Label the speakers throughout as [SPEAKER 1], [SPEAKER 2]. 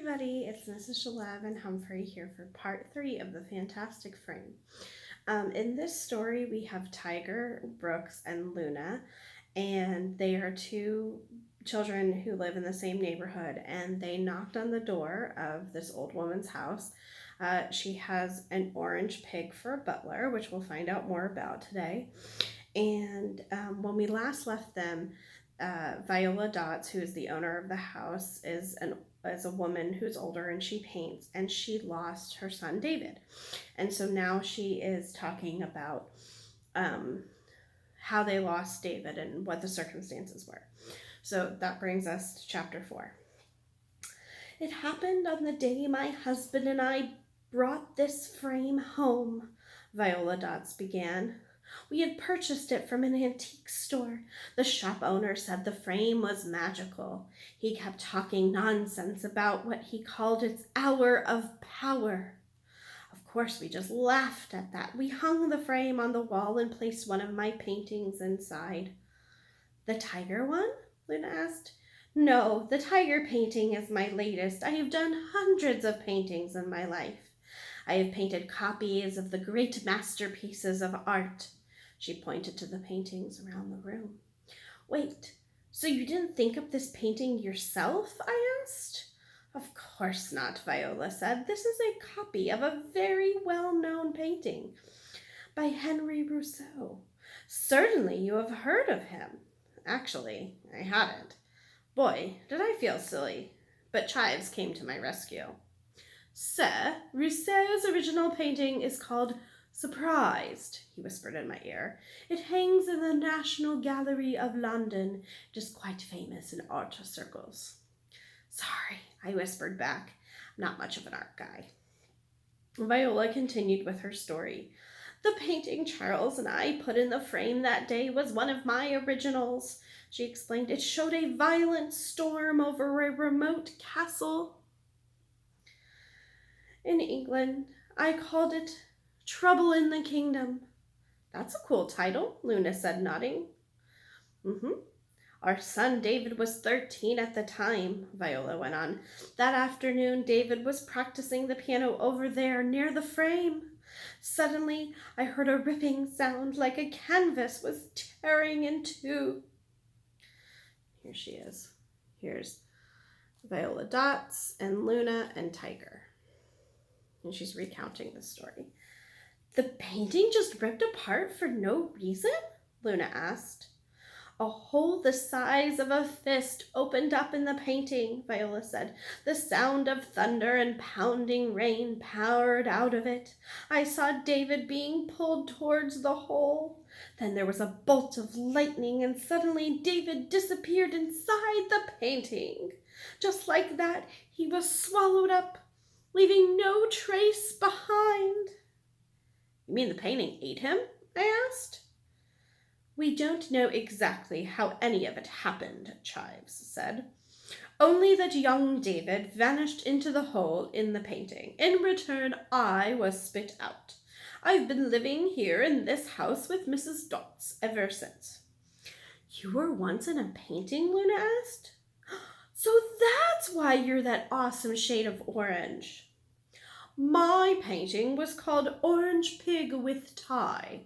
[SPEAKER 1] everybody, it's Mrs. Shalab Humphrey here for part 3 of the Fantastic Frame. In this story, we have Tiger, Brooks, and Luna, and they are two children who live in the same neighborhood, and they knocked on the door of this old woman's house. She has an orange pig for a butler, which we'll find out more about today. And when we last left them, Viola Dotts, who is the owner of the house, is a woman who's older and she paints, and she lost her son David. And so now she is talking about how they lost David and what the circumstances were. So that brings us to chapter 4. It happened on the day my husband and I brought this frame home, Viola Dotts began. We had purchased it from an antique store. The shop owner said the frame was magical. He kept talking nonsense about what he called its hour of power. Of course, we just laughed at that. We hung the frame on the wall and placed one of my paintings inside. The tiger one? Luna asked. No, the tiger painting is my latest. I have done hundreds of paintings in my life. I have painted copies of the great masterpieces of art. She pointed to the paintings around the room. Wait, so you didn't think up this painting yourself? I asked. Of course not, Viola said. This is a copy of a very well-known painting by Henry Rousseau. Certainly you have heard of him. Actually, I hadn't. Boy, did I feel silly. But Chives came to my rescue. Sir, Rousseau's original painting is called Surprised, he whispered in my ear. It hangs in the National Gallery of London. It is quite famous in art circles. Sorry, I whispered back. I'm not much of an art guy. Viola continued with her story. The painting Charles and I put in the frame that day was one of my originals, she explained. It showed a violent storm over a remote castle in England. I called it Trouble in the Kingdom. That's a cool title, Luna said, nodding. Our son David was 13 at the time, Viola went on. That afternoon, David was practicing the piano over there near the frame. Suddenly, I heard a ripping sound like a canvas was tearing in two. Here she is. Here's Viola Dotts and Luna and Tiger. And she's recounting the story. The painting just ripped apart for no reason? Luna asked. A hole the size of a fist opened up in the painting, Viola said. The sound of thunder and pounding rain poured out of it. I saw David being pulled towards the hole. Then there was a bolt of lightning, and suddenly David disappeared inside the painting. Just like that, he was swallowed up, leaving no trace behind. You mean the painting ate him? I asked. We don't know exactly how any of it happened, Chives said. Only that young David vanished into the hole in the painting. In return, I was spit out. I've been living here in this house with Mrs. Dotts ever since. You were once in a painting? Luna asked. So that's why you're that awesome shade of orange. My painting was called Orange Pig with Tie,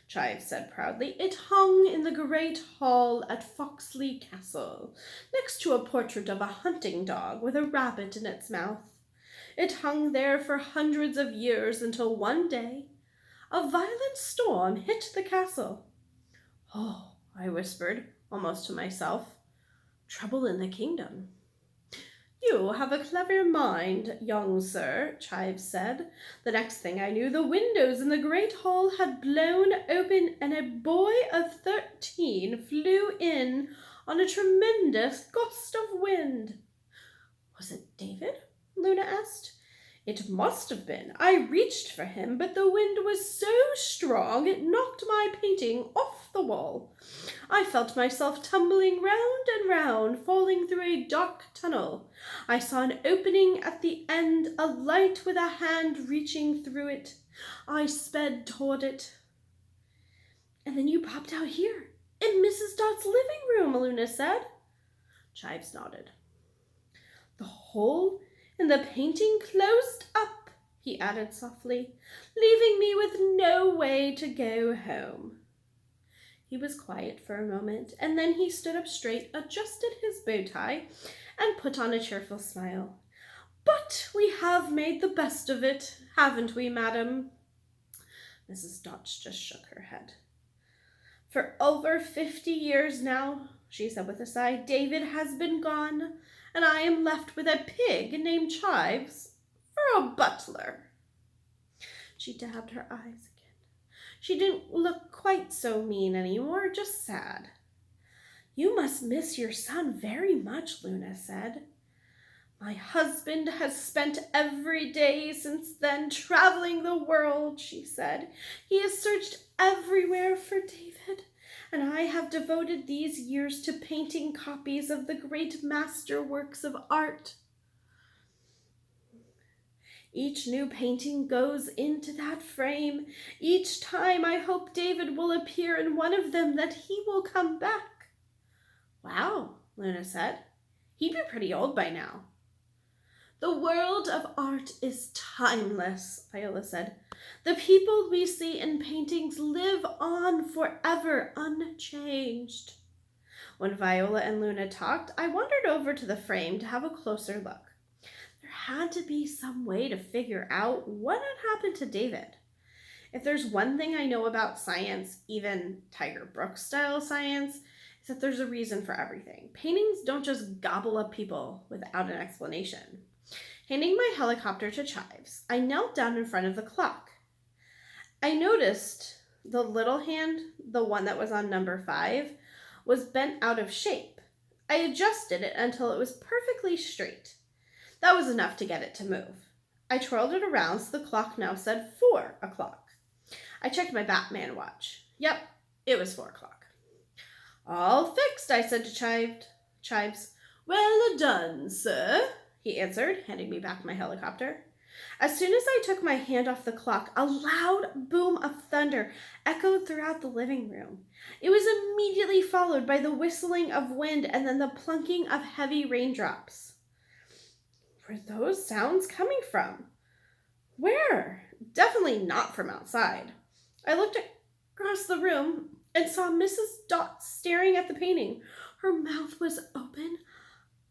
[SPEAKER 1] Chives said proudly. It hung in the great hall at Foxley Castle, next to a portrait of a hunting dog with a rabbit in its mouth. It hung there for hundreds of years until one day a violent storm hit the castle. Oh, I whispered, almost to myself. Trouble in the kingdom. You have a clever mind, young sir, Chives said. The next thing I knew, the windows in the great hall had blown open and a boy of 13 flew in on a tremendous gust of wind. Was it David? Luna asked. It must have been. I reached for him, but the wind was so strong it knocked my painting off the wall. I felt myself tumbling round and round, falling through a dark tunnel. I saw an opening at the end, a light with a hand reaching through it. I sped toward it. And then you popped out here, in Mrs. Dot's living room, Luna said. Chives nodded. The hole and the painting closed up, he added softly, leaving me with no way to go home. He was quiet for a moment, and then he stood up straight, adjusted his bow tie, and put on a cheerful smile. But we have made the best of it, haven't we, madam? Mrs. Dodge just shook her head. For over 50 years now, she said with a sigh, David has been gone, and I am left with a pig named Chives for a butler. She dabbed her eyes again. She didn't look quite so mean anymore, just sad. You must miss your son very much, Luna said. My husband has spent every day since then traveling the world, she said. He has searched everywhere for David, and I have devoted these years to painting copies of the great masterworks of art. Each new painting goes into that frame. Each time I hope David will appear in one of them, that he will come back. Wow, Luna said. He'd be pretty old by now. The world of art is timeless, Viola said. The people we see in paintings live on forever, unchanged. When Viola and Luna talked, I wandered over to the frame to have a closer look. There had to be some way to figure out what had happened to David. If there's one thing I know about science, even Tiger Brooks style science, is that there's a reason for everything. Paintings don't just gobble up people without an explanation. Handing my helicopter to Chives, I knelt down in front of the clock. I noticed the little hand, the one that was on number 5, was bent out of shape. I adjusted it until it was perfectly straight. That was enough to get it to move. I twirled it around so the clock now said 4 o'clock. I checked my Batman watch. Yep, it was 4 o'clock. All fixed, I said to Chives. Well done, sir, he answered, handing me back my helicopter. As soon as I took my hand off the clock, a loud boom of thunder echoed throughout the living room. It was immediately followed by the whistling of wind and then the plunking of heavy raindrops. Where were those sounds coming from? Where? Definitely not from outside. I looked across the room and saw Mrs. Dot staring at the painting. Her mouth was open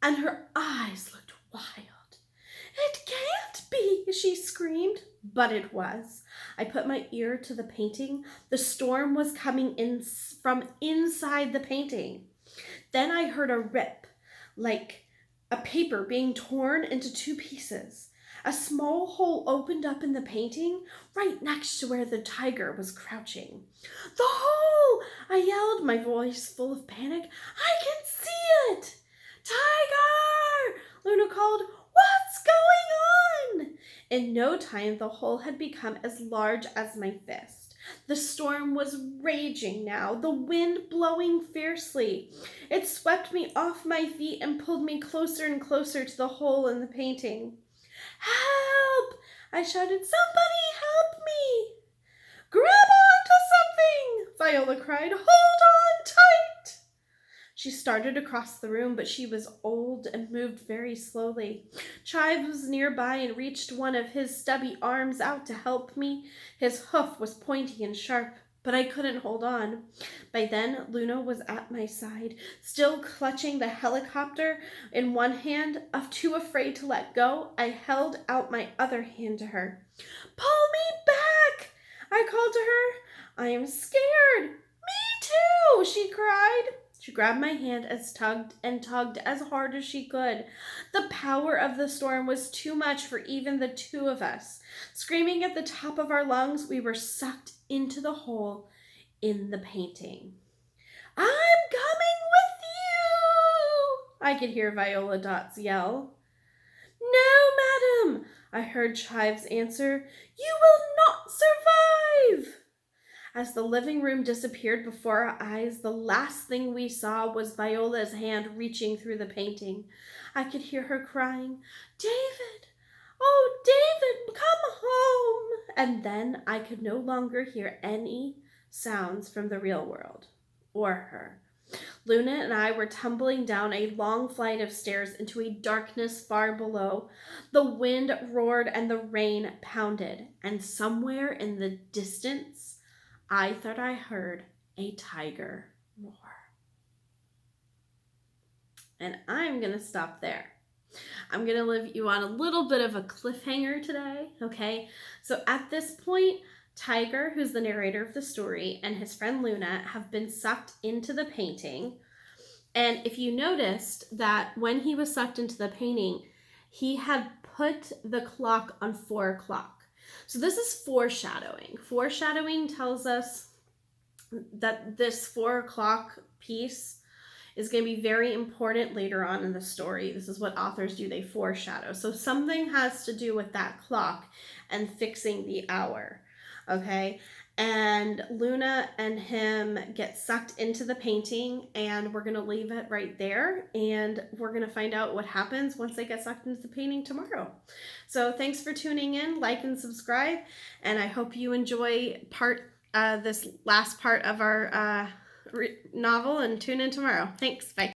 [SPEAKER 1] and her eyes looked wild. It can't be, she screamed, but it was. I put my ear to the painting. The storm was coming in from inside the painting. Then I heard a rip, like a paper being torn into 2 pieces. A small hole opened up in the painting, right next to where the tiger was crouching. The hole! I yelled, my voice full of panic. I can see it! Tiger! Luna called. What's going on? In no time, the hole had become as large as my fist. The storm was raging now, the wind blowing fiercely. It swept me off my feet and pulled me closer and closer to the hole in the painting. Help! I shouted. Somebody help me! Grab onto something! Viola cried. Hold on tight! She started across the room, but she was old and moved very slowly. Chives was nearby and reached one of his stubby arms out to help me. His hoof was pointy and sharp, but I couldn't hold on. By then, Luna was at my side, still clutching the helicopter in one hand. Too afraid to let go, I held out my other hand to her. Pull me back! I called to her. I am scared. Me too, she cried. She grabbed my hand and tugged as hard as she could. The power of the storm was too much for even the 2 of us. Screaming at the top of our lungs, we were sucked into the hole in the painting. I'm coming with you! I could hear Viola Dot's yell. No, madam, I heard Chives answer. You will not survive! As the living room disappeared before our eyes, the last thing we saw was Viola's hand reaching through the painting. I could hear her crying, David! Oh, David, come home! And then I could no longer hear any sounds from the real world or her. Luna and I were tumbling down a long flight of stairs into a darkness far below. The wind roared and the rain pounded, and somewhere in the distance, I thought I heard a tiger roar. And I'm going to stop there. I'm going to leave you on a little bit of a cliffhanger today, okay? So at this point, Tiger, who's the narrator of the story, and his friend Luna have been sucked into the painting. And if you noticed that when he was sucked into the painting, he had put the clock on 4 o'clock. So this is foreshadowing. Foreshadowing tells us that this 4 o'clock piece is going to be very important later on in the story. This is what authors do, they foreshadow. So something has to do with that clock and fixing the hour, okay? And Luna and him get sucked into the painting, and we're going to leave it right there, and we're going to find out what happens once they get sucked into the painting tomorrow. So thanks for tuning in, like and subscribe, and I hope you enjoy this last part of our novel, and tune in tomorrow. Thanks. Bye.